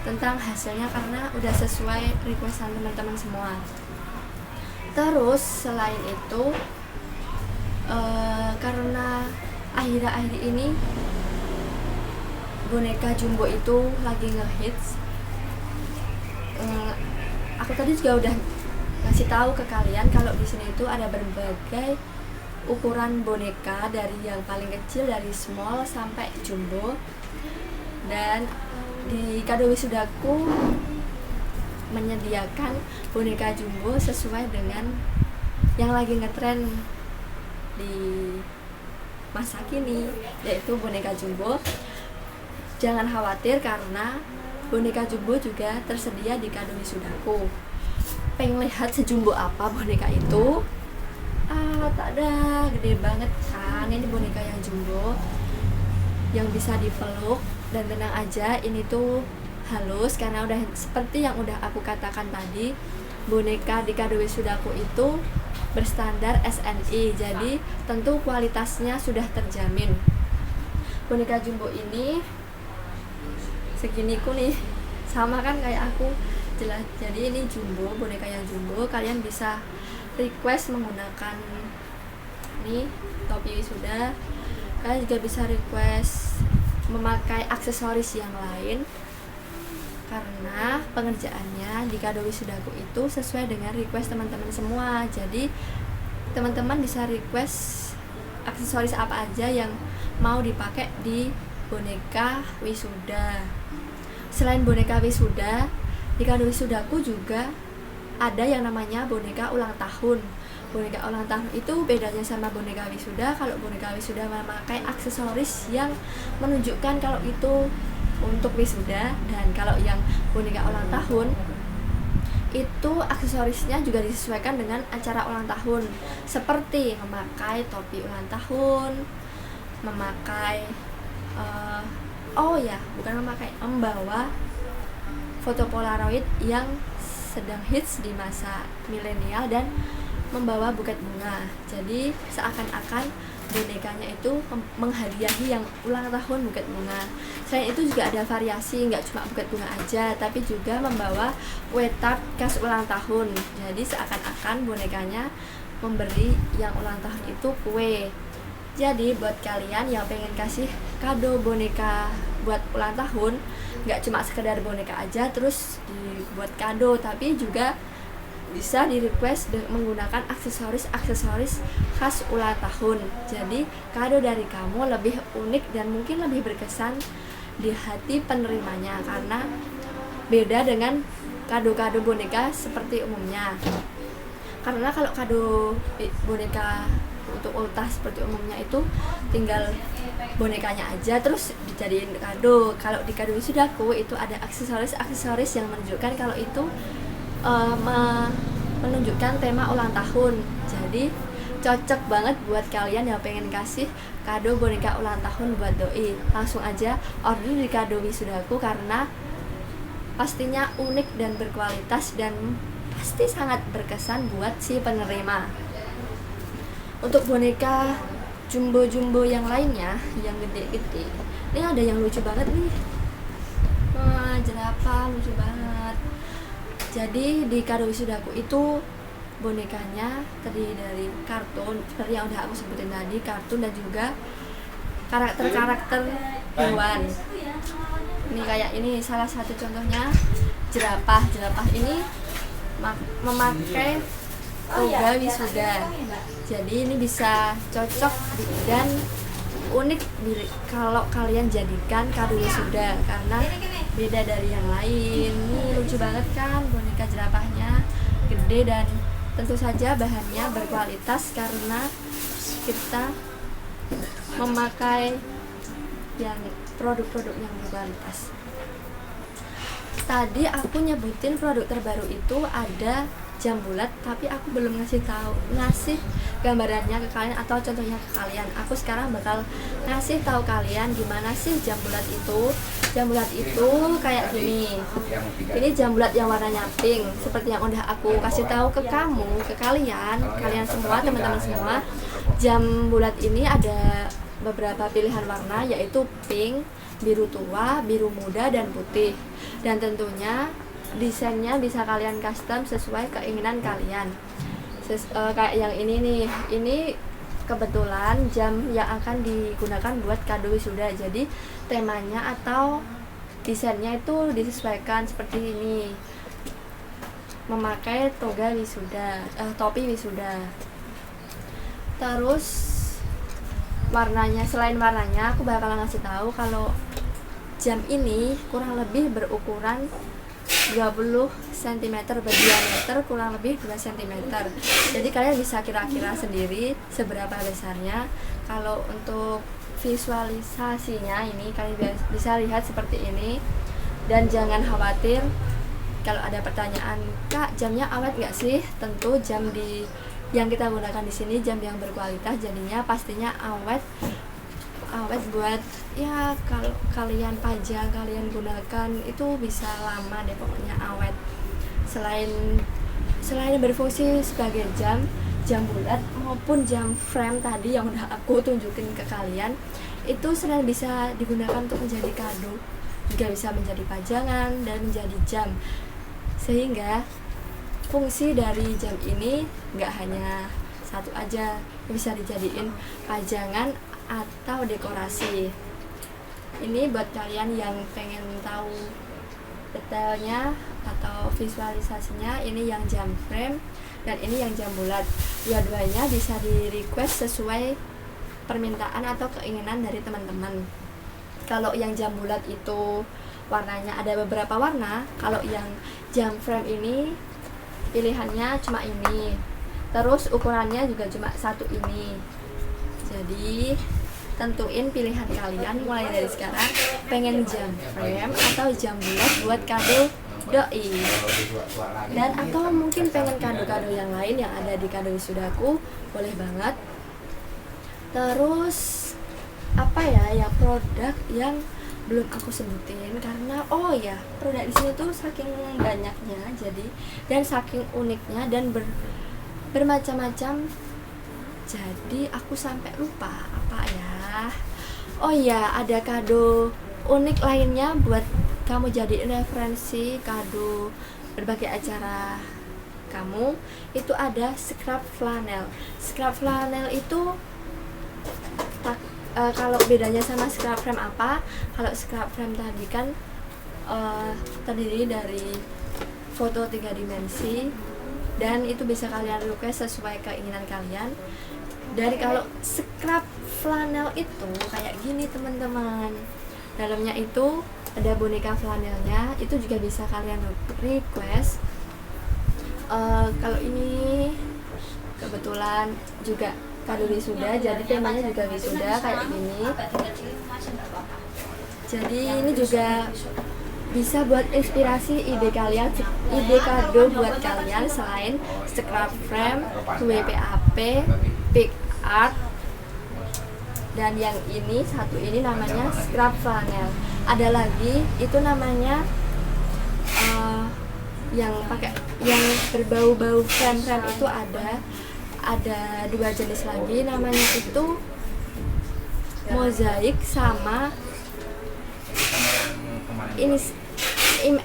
tentang hasilnya karena udah sesuai requestan teman-teman semua. Terus selain itu, karena akhir-akhir ini boneka jumbo itu lagi ngehits, aku tadi juga udah ngasih tahu ke kalian kalau di sini itu ada berbagai ukuran boneka, dari yang paling kecil dari small sampai jumbo. Dan di kado wisudaku menyediakan boneka jumbo sesuai dengan yang lagi ngetren di masa kini, yaitu boneka jumbo. Jangan khawatir karena boneka jumbo juga tersedia di kado wisudaku. Pengen lihat sejumbo apa boneka itu? Tak ada, gede banget kan. Ini boneka yang jumbo yang bisa dipeluk, dan tenang aja, ini tuh halus karena udah seperti yang udah aku katakan tadi, boneka di kado wisudaku itu berstandar SNI, jadi tentu kualitasnya sudah terjamin. Boneka jumbo ini seginiku nih, sama kan kayak aku, jelas. Jadi ini jumbo, boneka yang jumbo. Kalian bisa request menggunakan nih topi wisuda. Kalian juga bisa request memakai aksesoris yang lain, karena pengerjaannya di kado wisudaku itu sesuai dengan request teman-teman semua. Jadi teman-teman bisa request aksesoris apa aja yang mau dipakai di boneka wisuda. Selain boneka wisuda, di kado wisudaku juga ada yang namanya boneka ulang tahun. Boneka ulang tahun itu bedanya sama boneka wisuda. Kalau boneka wisuda memakai aksesoris yang menunjukkan kalau itu untuk wisuda, dan kalau yang boneka ulang tahun itu aksesorisnya juga disesuaikan dengan acara ulang tahun, seperti memakai topi ulang tahun, memakai membawa foto polaroid yang sedang hits di masa milenial, dan membawa buket bunga. Jadi seakan-akan bonekanya itu menghadiahi yang ulang tahun buket bunga. Selain itu juga ada variasi, nggak cuma buket bunga aja, tapi juga membawa kue tart khas ulang tahun. Jadi seakan-akan bonekanya memberi yang ulang tahun itu kue. Jadi buat kalian yang pengen kasih kado boneka buat ulang tahun, nggak cuma sekedar boneka aja terus dibuat kado, tapi juga bisa di request menggunakan aksesoris khas ulang tahun. Jadi kado dari kamu lebih unik dan mungkin lebih berkesan di hati penerimanya, karena beda dengan kado-kado boneka seperti umumnya. Karena kalau kado boneka untuk ultah seperti umumnya itu tinggal bonekanya aja terus dijadiin kado. Kalau di kado wisudaku itu ada aksesoris yang menunjukkan kalau itu menunjukkan tema ulang tahun. Jadi cocok banget buat kalian yang pengen kasih kado boneka ulang tahun buat doi. Langsung aja order di kado wisudaku karena pastinya unik dan berkualitas dan pasti sangat berkesan buat si penerima. Untuk boneka jumbo-jumbo yang lainnya, yang gede-gede, ini ada yang lucu banget nih. Wah, jerapah lucu banget. Jadi di kado wisudaku itu bonekanya terdiri dari kartun, seperti yang udah aku sebutin tadi, kartun dan juga karakter-karakter hewan. Ini kayak ini salah satu contohnya jerapah. Jerapah ini memakai toga wisuda. Jadi ini bisa cocok dan unik kalau kalian jadikan kado wisuda karena beda dari yang lain. Ini lucu banget kan boneka jerapahnya, gede dan tentu saja bahannya berkualitas karena kita memakai yang produk-produk yang berkualitas. Tadi aku nyebutin produk terbaru itu ada jam bulat, tapi aku belum ngasih gambarannya ke kalian atau contohnya ke kalian. Aku sekarang bakal ngasih tahu kalian gimana sih jam bulat itu. Jam bulat itu kayak gini. Ini jam bulat yang warnanya pink, seperti yang udah aku kasih tahu ke kamu, ke kalian semua, teman-teman semua. Jam bulat ini ada beberapa pilihan warna, yaitu pink, biru tua, biru muda, dan putih. Dan tentunya desainnya bisa kalian custom sesuai keinginan kalian. Kayak yang ini nih, ini kebetulan jam yang akan digunakan buat kado wisuda. Jadi temanya atau desainnya itu disesuaikan seperti ini, memakai toga wisuda, topi wisuda. Terus warnanya, selain warnanya aku bakal ngasih tahu kalau jam ini kurang lebih berukuran 20 cm, berdiameter kurang lebih 2 cm. Jadi kalian bisa kira-kira sendiri seberapa besarnya. Kalau untuk visualisasinya ini kalian bisa lihat seperti ini. Dan jangan khawatir kalau ada pertanyaan, Kak, jamnya awet nggak sih? Tentu jam yang kita gunakan di sini jam yang berkualitas, jadinya pastinya awet buat ya kalau kalian pajang, kalian gunakan itu bisa lama deh, pokoknya awet. Selain berfungsi sebagai jam bulat maupun jam frame tadi yang udah aku tunjukin ke kalian, itu selain bisa digunakan untuk menjadi kado, juga bisa menjadi pajangan dan menjadi jam. Sehingga fungsi dari jam ini nggak hanya satu aja, bisa dijadiin pajangan atau dekorasi. Ini buat kalian yang pengen tahu detailnya atau visualisasinya, ini yang jam frame dan ini yang jam bulat. Dua-duanya bisa di request sesuai permintaan atau keinginan dari teman-teman. Kalau yang jam bulat itu warnanya ada beberapa warna, kalau yang jam frame ini pilihannya cuma ini, terus ukurannya juga cuma satu ini. Jadi tentuin pilihan kalian mulai dari sekarang, pengen jam frame atau jam bulat buat kado doi, dan atau mungkin pengen kado-kado yang lain yang ada di kado wisudaku, boleh banget. Terus apa ya produk yang belum aku sebutin karena produk di sini tuh saking banyaknya dan saking uniknya dan bermacam-macam, jadi aku sampai lupa apa ya. Ada kado unik lainnya buat kamu jadi referensi kado berbagai acara kamu. Itu ada scrap flanel. Scrap flanel itu kalau bedanya sama scrap frame apa? Kalau scrap frame tadi kan terdiri dari foto 3 dimensi dan itu bisa kalian request sesuai keinginan kalian. Dan kalau scrap flanel itu kayak gini teman-teman, dalamnya itu ada boneka flanelnya, itu juga bisa kalian request. Kalau ini kebetulan juga kado wisuda, jadi temanya juga wisuda kayak gini. Jadi ini juga bisa buat inspirasi ide kado buat kalian selain scrap frame, WPAP, pick art, dan yang ini satu ini namanya scrap flanel. Ada lagi itu namanya yang pakai yang berbau-bau frame-frame itu ada 2 jenis lagi, namanya itu mozaik sama ini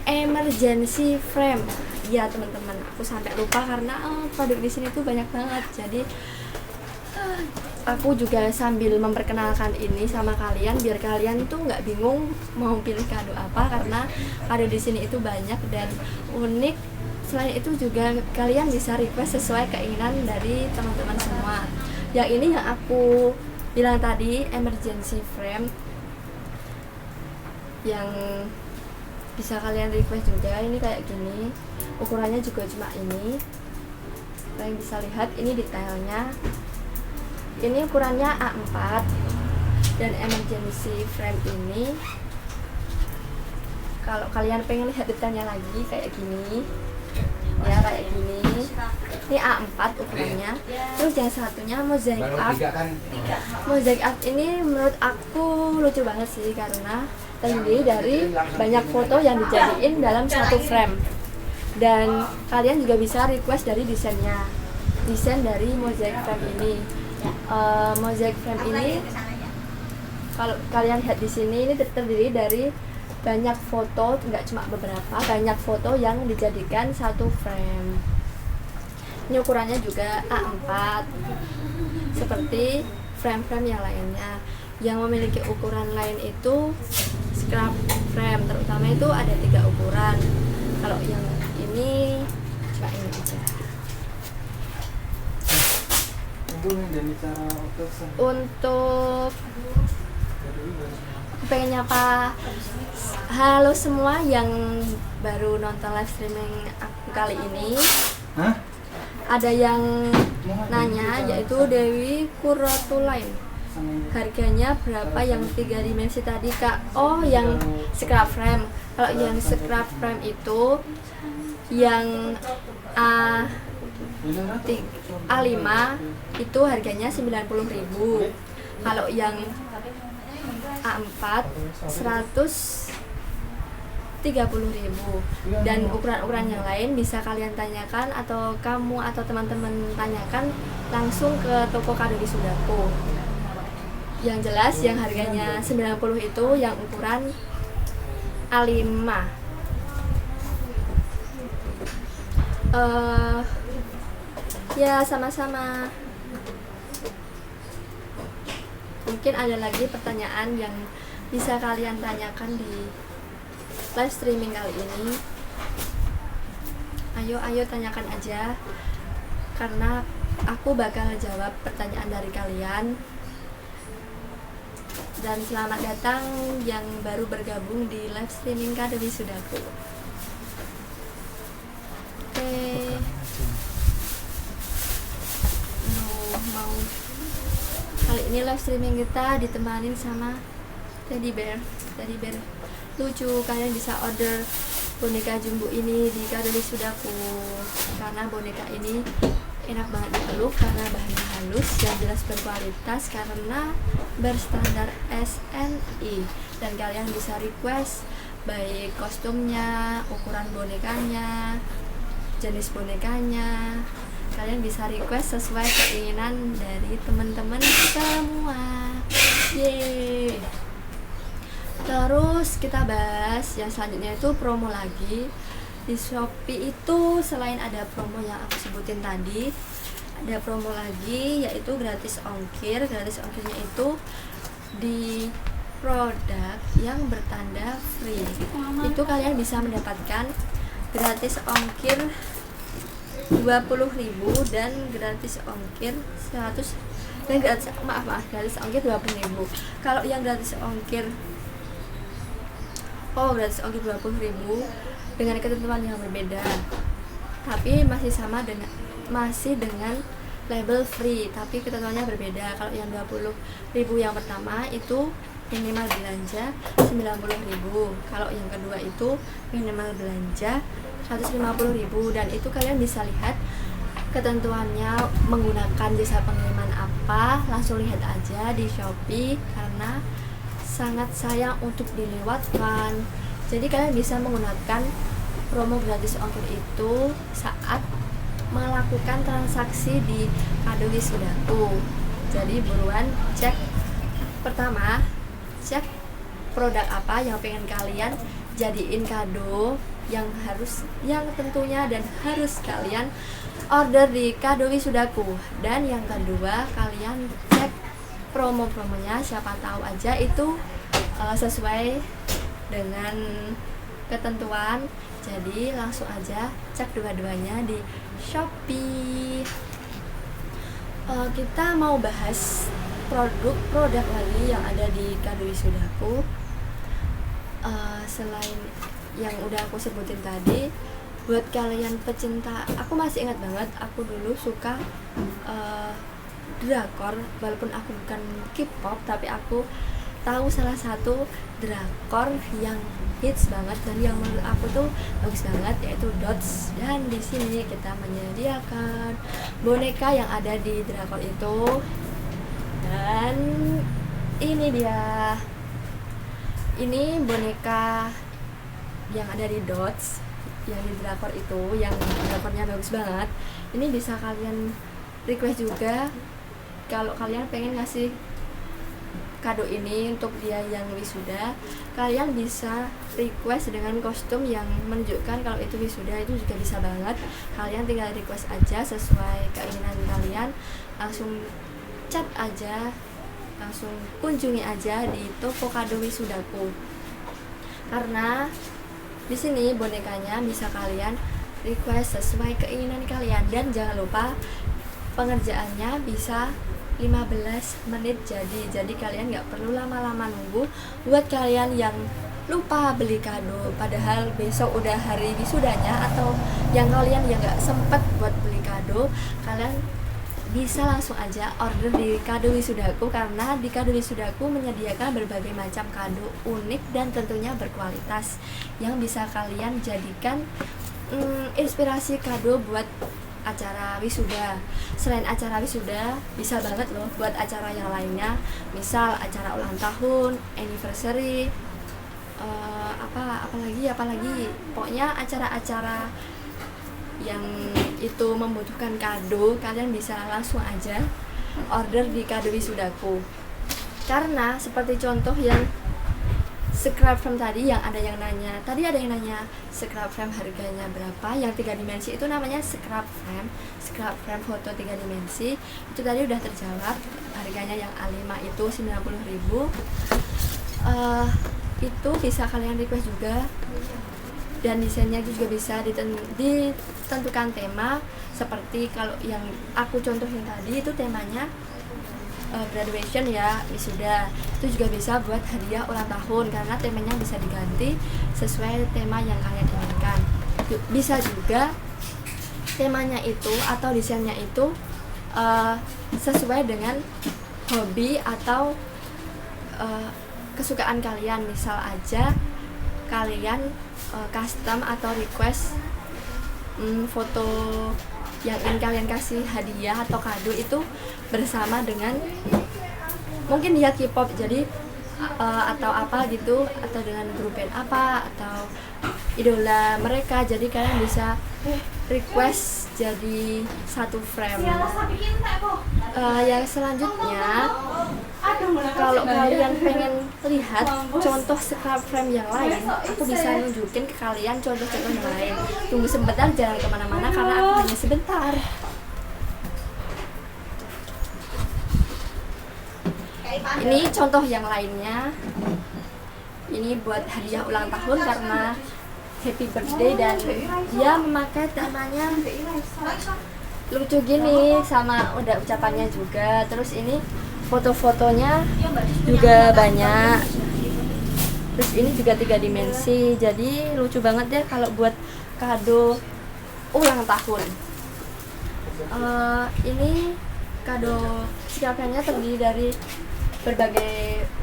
emergency frame. Ya teman-teman, aku sampai lupa karena produk di sini tuh banyak banget. Jadi aku juga sambil memperkenalkan ini sama kalian biar kalian tuh nggak bingung mau pilih kado apa, karena kado di sini itu banyak dan unik. Selain itu juga kalian bisa request sesuai keinginan dari teman-teman semua. Yang ini yang aku bilang tadi, emergency frame, yang bisa kalian request juga. Ini kayak gini, ukurannya juga cuma ini. Kalian bisa lihat ini detailnya. Ini ukurannya A4 dan emergency frame ini, kalau kalian pengen lihat detailnya lagi kayak gini ya, kayak gini. Ini A4 ukurannya. Terus yang satunya mosaic art. Mosaic art ini menurut aku lucu banget sih, karena terdiri dari banyak foto yang dijadiin dalam satu frame. Dan kalian juga bisa request dari desainnya, desain dari mosaic frame ini. Mosaic frame ini kalau kalian lihat di sini, ini terdiri dari banyak foto, nggak cuma beberapa, banyak foto yang dijadikan satu frame. Ini ukurannya juga A4 seperti frame-frame yang lainnya. Yang memiliki ukuran lain itu scrap frame, terutama itu ada 3 ukuran. Kalau yang ini cuma ini aja. Untuk pengen nyapa halo semua yang baru nonton live streaming aku kali ini. Ada yang nanya, yaitu Dewi Kuratulain, harganya berapa yang 3 dimensi tadi kak? Oh, yang scrap frame. Kalau yang scrap frame itu yang A5 itu harganya 90.000. Kalau yang A4 130.000. Dan ukuran-ukuran yang lain bisa kalian tanyakan, atau kamu atau teman-teman tanyakan langsung ke toko kado di Sudaku. Yang jelas yang harganya 90 itu yang ukuran A5. Ya sama-sama. Mungkin ada lagi pertanyaan yang bisa kalian tanyakan di live streaming kali ini. Ayo tanyakan aja, karena aku bakal jawab pertanyaan dari kalian. Dan selamat datang yang baru bergabung di live streaming Kado Wisudaku. Oke. Mau kali ini live streaming kita ditemanin sama teddy bear lucu. Kalian bisa order boneka jumbo ini di Kado Wisudaku, karena boneka ini enak banget dipeluk karena bahannya halus dan jelas berkualitas karena berstandar SNI. Dan kalian bisa request baik kostumnya, ukuran bonekanya, jenis bonekanya. Kalian bisa request sesuai keinginan dari teman-teman semua. Yeay. Terus kita bahas yang selanjutnya itu promo lagi. Di Shopee itu selain ada promo yang aku sebutin tadi, ada promo lagi yaitu gratis ongkir. Gratis ongkirnya itu di produk yang bertanda free. Itu kalian bisa mendapatkan gratis ongkir 20.000 dan gratis ongkir 100 dan gratis ongkir 20.000. Kalau yang gratis ongkir gratis ongkir 20.000 dengan ketentuan yang berbeda, tapi masih dengan label free, tapi ketentuannya berbeda. Kalau yang 20.000 yang pertama itu minimal belanja 90.000. Kalau yang kedua itu minimal belanja 150.000. Dan itu kalian bisa lihat ketentuannya menggunakan jasa pengiriman apa, langsung lihat aja di Shopee karena sangat sayang untuk dilewatkan. Jadi kalian bisa menggunakan promo gratis ongkir itu saat melakukan transaksi di Kado Wisudaku. Jadi buruan cek, pertama cek produk apa yang pengen kalian jadiin kado, yang tentunya dan harus kalian order di Kado Wisudaku. Dan yang kedua, kalian cek promo-promonya, siapa tahu aja itu sesuai dengan ketentuan. Jadi langsung aja cek dua-duanya di Shopee. Kita mau bahas produk lagi yang ada di Kado Wisudaku. Selain yang udah aku sebutin tadi, buat kalian pecinta, aku masih ingat banget aku dulu suka drakor, walaupun aku bukan K-pop, tapi aku tahu salah satu drakor yang hits banget dan yang menurut aku tuh bagus banget, yaitu Dots. Dan di sini kita menyediakan boneka yang ada di drakor itu. Dan ini dia, ini boneka yang ada di Dots, yang di drakor itu, yang drakornya bagus banget. Ini bisa kalian request juga kalau kalian pengen ngasih kado ini untuk dia yang wisuda. Kalian bisa request dengan kostum yang menunjukkan kalau itu wisuda, itu juga bisa banget. Kalian tinggal request aja sesuai keinginan kalian, langsung chat aja, langsung kunjungi aja di toko Kado Wisudaku. Karena di sini bonekanya bisa kalian request sesuai keinginan kalian. Dan jangan lupa pengerjaannya bisa 15 menit jadi kalian nggak perlu lama-lama nunggu. Buat kalian yang lupa beli kado padahal besok udah hari wisudanya, atau yang kalian yang nggak sempet buat beli kado, kalian bisa langsung aja order di Kado Wisudaku, karena di Kado Wisudaku menyediakan berbagai macam kado unik dan tentunya berkualitas yang bisa kalian jadikan inspirasi kado buat acara wisuda. Selain acara wisuda, bisa banget loh buat acara yang lainnya, misal acara ulang tahun, anniversary, apalagi pokoknya acara-acara yang itu membutuhkan kado, kalian bisa langsung aja order di Kado Wisudaku. Karena seperti contoh yang scrap frame tadi, ada yang nanya scrap frame harganya berapa, yang 3 dimensi itu namanya scrap frame foto 3 dimensi. Itu tadi udah terjawab, harganya yang A5 itu 90.000. Itu bisa kalian request juga, dan desainnya juga bisa ditentukan tema. Seperti kalau yang aku contohin tadi itu temanya graduation ya, wisuda, itu juga bisa buat hadiah ulang tahun, karena temanya bisa diganti sesuai tema yang kalian inginkan. Bisa juga temanya itu atau desainnya itu sesuai dengan hobi atau kesukaan kalian. Misal aja kalian custom atau request foto yang ingin kalian kasih hadiah atau kado itu bersama dengan mungkin dia K-pop, jadi atau apa gitu, atau dengan grup band apa atau idola mereka, jadi kalian bisa request jadi satu frame. Yang selanjutnya, kalau kalian pengen lihat contoh scrap frame yang lain, aku bisa nunjukin ke kalian contoh-contoh yang lain. Tunggu sebentar, jangan kemana-mana karena aku hanya sebentar. Ini contoh yang lainnya. Ini buat hadiah ulang tahun karena happy birthday, dan dia memakai temanya lucu gini, sama udah ucapannya juga. Terus ini foto-fotonya juga banyak. Terus ini juga 3 dimensi, jadi lucu banget deh kalau buat kado ulang tahun. Ini kado siapkannya terdiri dari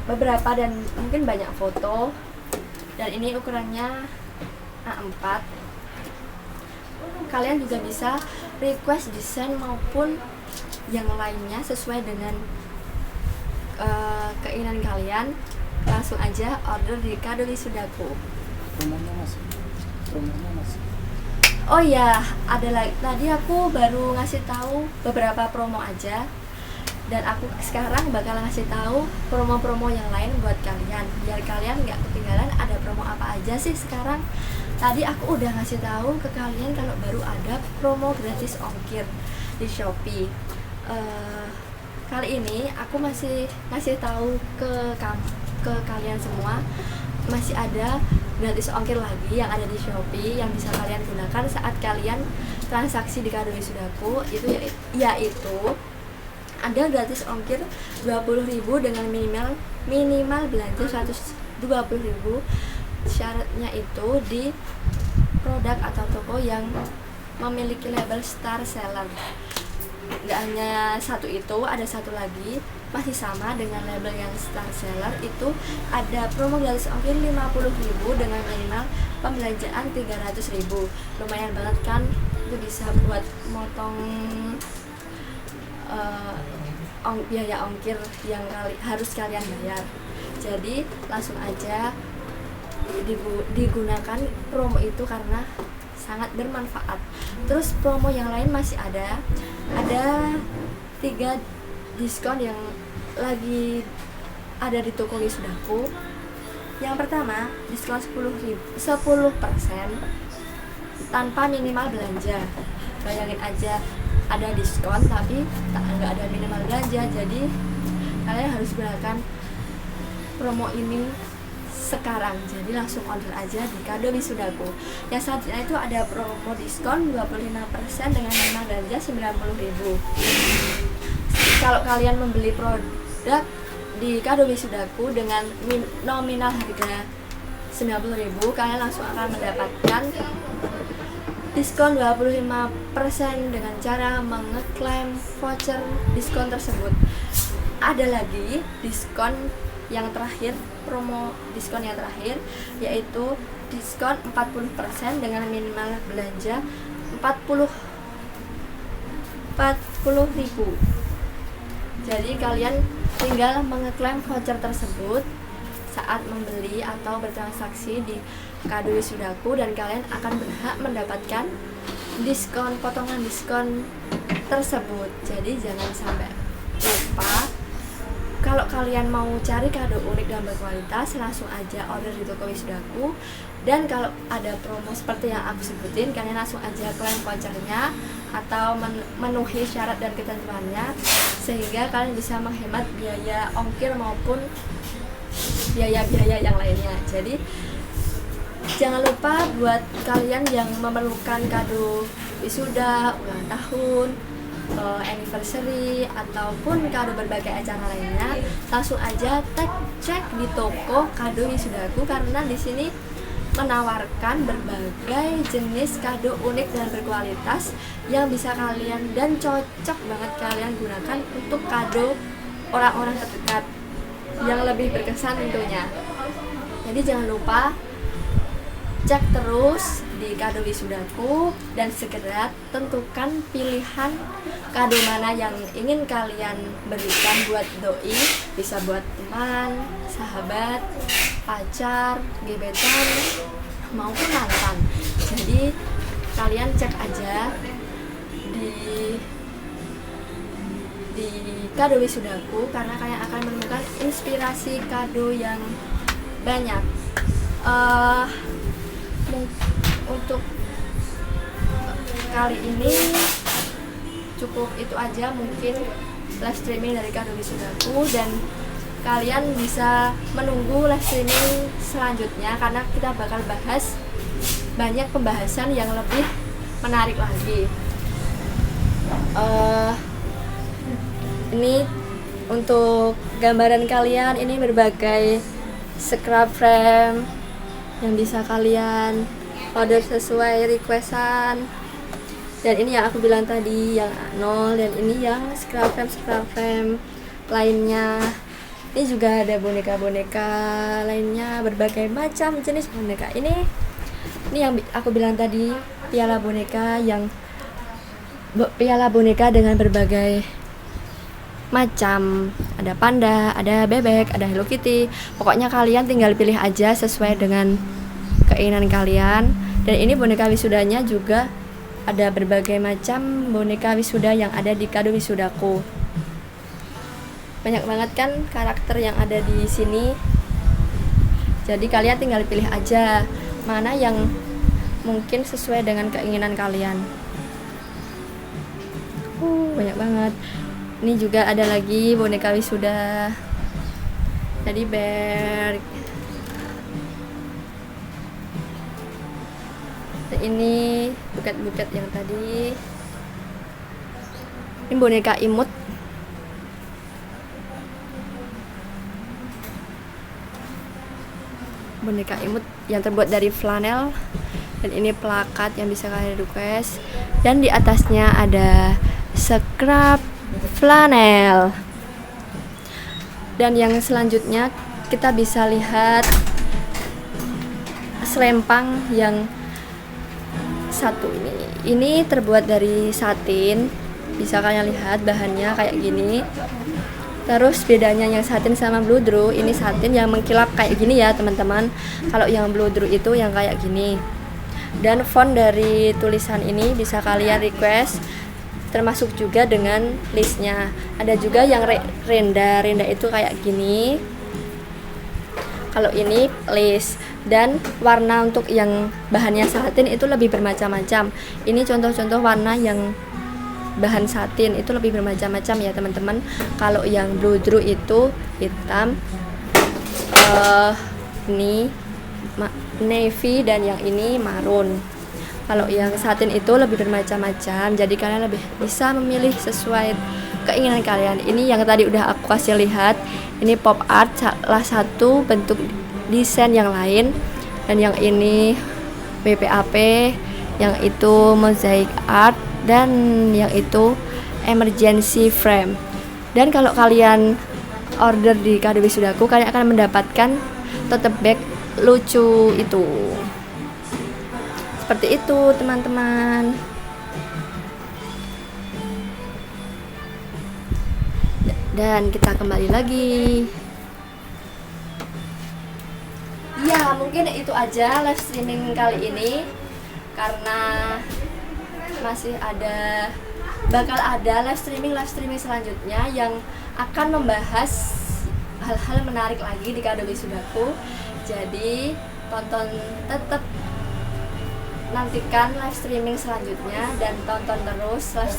beberapa dan mungkin banyak foto, dan ini ukurannya A4. Kalian juga bisa request desain maupun yang lainnya sesuai dengan keinginan kalian. Langsung aja order di Kado Wisudaku. promonya masih. Oh ya, ada lagi. Tadi aku baru ngasih tahu beberapa promo aja, dan aku sekarang bakal ngasih tahu promo-promo yang lain buat kalian, biar kalian nggak ketinggalan ada promo apa aja sih sekarang. Tadi aku udah ngasih tahu ke kalian kalau baru ada promo gratis ongkir di Shopee. Kali ini aku masih ngasih tahu ke kalian semua, masih ada gratis ongkir lagi yang ada di Shopee yang bisa kalian gunakan saat kalian transaksi di Kado Wisudaku. Itu yaitu ada gratis ongkir 20.000 dengan minimal belanja 120.000. Syaratnya itu di produk atau toko yang memiliki label Star Seller. Nggak hanya satu itu, ada satu lagi masih sama dengan label yang Star Seller, itu ada promo gratis ongkir 50.000 dengan minimal pembelanjaan 300.000. Lumayan banget kan, itu bisa buat motong biaya ongkir yang harus kalian bayar. Jadi langsung aja digunakan promo itu karena sangat bermanfaat. Terus promo yang lain masih ada 3 diskon yang lagi ada di toko Wisudaku. Yang pertama, diskon 10% tanpa minimal belanja. Bayangin aja, ada diskon tapi nggak ada minimal belanja, jadi kalian harus gunakan promo ini sekarang. Jadi langsung order aja di Kado Wisudaku. Yang selanjutnya itu ada promo diskon 25% dengan minimal belanja 90.000. Kalau kalian membeli produk di Kado Wisudaku dengan nominal harga 90.000, kalian langsung akan mendapatkan diskon 25% dengan cara mengeklaim voucher diskon tersebut. Ada lagi diskon yang terakhir, promo diskon yang terakhir, yaitu diskon 40% dengan minimal belanja 40.000. Jadi kalian tinggal mengeklaim voucher tersebut saat membeli atau bertransaksi di Kado Wisudaku, dan kalian akan berhak mendapatkan potongan diskon tersebut. Jadi jangan sampai lupa. Kalau kalian mau cari kado unik dan berkualitas, langsung aja order di toko Wisudaku. Dan kalau ada promo seperti yang aku sebutin, kalian langsung aja klaim vouchernya atau memenuhi syarat dan ketentuannya, sehingga kalian bisa menghemat biaya ongkir maupun biaya-biaya yang lainnya. Jadi jangan lupa buat kalian yang memerlukan kado wisuda, ulang tahun, anniversary, ataupun kado berbagai acara lainnya, langsung aja cek di toko Kado Wisudaku, karena di sini menawarkan berbagai jenis kado unik dan berkualitas yang bisa kalian dan cocok banget kalian gunakan untuk kado orang-orang terdekat yang lebih berkesan tentunya. Jadi jangan lupa cek terus di Kado Wisudaku dan segera tentukan pilihan kado mana yang ingin kalian berikan buat doi, bisa buat teman, sahabat, pacar, gebetan, maupun mantan. Jadi kalian cek aja di Kado Wisudaku, karena kalian akan menemukan inspirasi kado yang banyak. Untuk kali ini cukup itu aja mungkin live streaming dari Kado Wisudaku, dan kalian bisa menunggu live streaming selanjutnya karena kita bakal bahas banyak pembahasan yang lebih menarik lagi. Ini untuk gambaran kalian, ini berbagai scrap frame yang bisa kalian order sesuai requestan. Dan ini yang aku bilang tadi, yang A0, dan ini yang scrap frame lainnya. Ini juga ada boneka-boneka lainnya, berbagai macam jenis boneka. Ini yang aku bilang tadi, piala boneka dengan berbagai macam. Ada panda, ada bebek, ada Hello Kitty. Pokoknya kalian tinggal pilih aja sesuai dengan keinginan kalian. Dan ini boneka wisudanya juga ada berbagai macam boneka wisuda yang ada di kado wisudaku. Banyak banget kan karakter yang ada di sini. Jadi kalian tinggal pilih aja mana yang mungkin sesuai dengan keinginan kalian. Banyak banget. Ini juga ada lagi boneka wisuda teddy bear. Dan ini buket-buket yang tadi. Ini boneka imut. Boneka imut yang terbuat dari flanel. Dan ini plakat yang bisa kalian request. Dan di atasnya ada scrap flanel. Dan yang selanjutnya kita bisa lihat selempang yang satu ini. Ini terbuat dari satin. Bisa kalian lihat bahannya kayak gini. Terus bedanya yang satin sama bludru, ini satin yang mengkilap kayak gini ya teman-teman. Kalau yang bludru itu yang kayak gini. Dan font dari tulisan ini bisa kalian request, termasuk juga dengan listnya. Ada juga yang renda itu kayak gini. Kalau ini list. Dan warna untuk yang bahannya satin itu lebih bermacam-macam. Ini contoh-contoh warna yang bahan satin itu lebih bermacam-macam ya teman-teman. Kalau yang bludru itu hitam, ini navy, dan yang ini marun. Kalau yang satin itu lebih bermacam-macam, jadi kalian lebih bisa memilih sesuai keinginan kalian. Ini yang tadi udah aku kasih lihat, ini pop art, salah satu bentuk desain yang lain. Dan yang ini BPAP, yang itu mosaic art, dan yang itu emergency frame. Dan kalau kalian order di kado wisudaku, kalian akan mendapatkan tote bag lucu itu. Seperti itu teman-teman. Dan kita kembali lagi. Ya mungkin itu aja live streaming kali ini, karena bakal ada live streaming selanjutnya yang akan membahas hal-hal menarik lagi di kado wisudaku. Jadi tetap nantikan live streaming selanjutnya, dan tonton terus live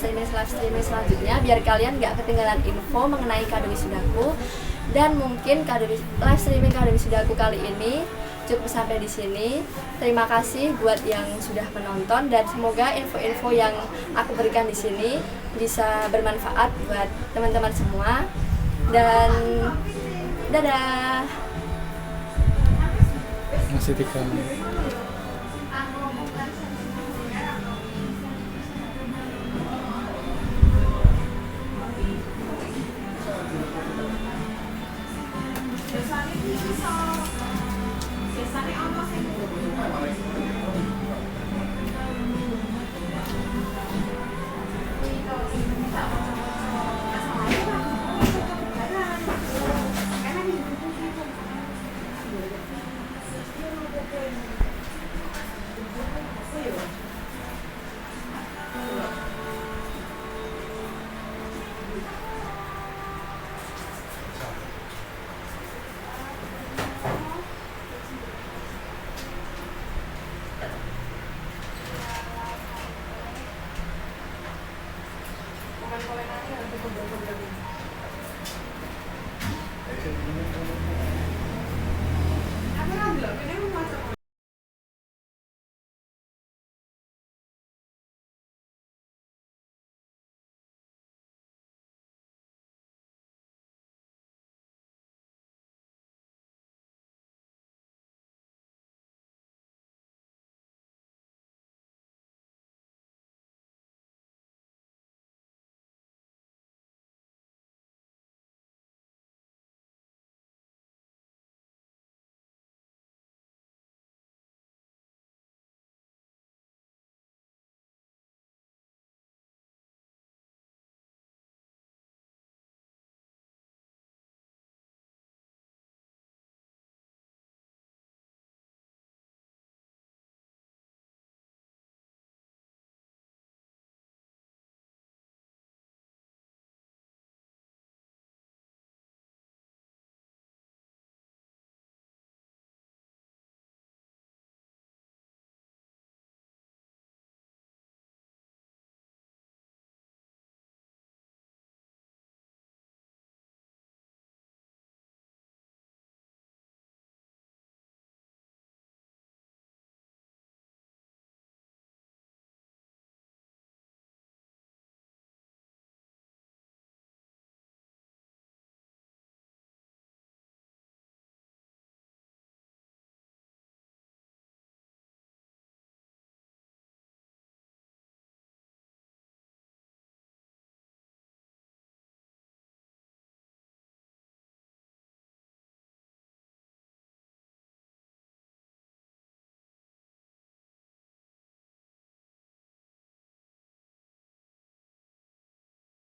streaming selanjutnya biar kalian gak ketinggalan info mengenai kado wisudaku. Dan mungkin live streaming kado wisudaku kali ini cukup sampai di sini. Terima kasih buat yang sudah menonton, dan semoga info-info yang aku berikan di sini bisa bermanfaat buat teman-teman semua. Dan dadah. Masih 3